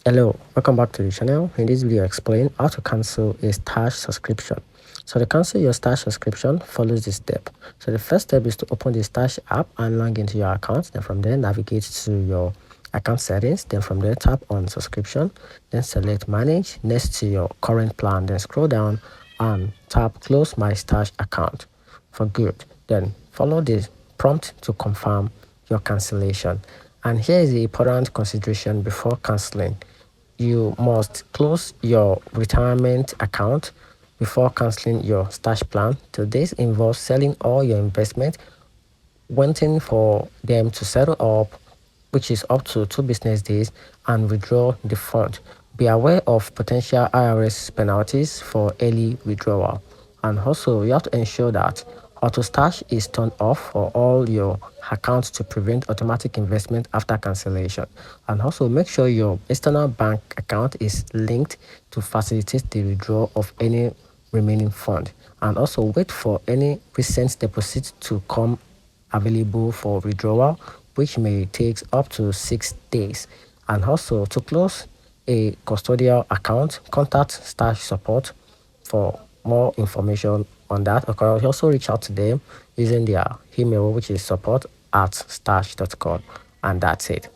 Hello, welcome back to the channel. In this video, I explain how to cancel a Stash subscription. So to cancel your Stash subscription, follows this step. So the first step is to open the Stash app and log into your account. Then from there, navigate to your account settings. Then from there, tap on subscription. Then select manage next to your current plan. Then scroll down and tap close my Stash account for good. Then follow the prompt to confirm your cancellation. And here is the important consideration before canceling. You must close your retirement account before canceling your stash plan. So this involves selling all your investment, waiting for them to settle up, which is up to 2 business days, and withdraw the fund. Be aware of potential IRS penalties for early withdrawal. And also, you have to ensure that auto stash is turned off for all your accounts to prevent automatic investment after cancellation. And also, make sure your external bank account is linked to facilitate the withdrawal of any remaining fund. And also, wait for any recent deposit to come available for withdrawal, which may take up to 6 days. And also, to close a custodial account, contact Stash support for more information on that. Or also reach out to them using their email, which is support@stash.com. And that's it.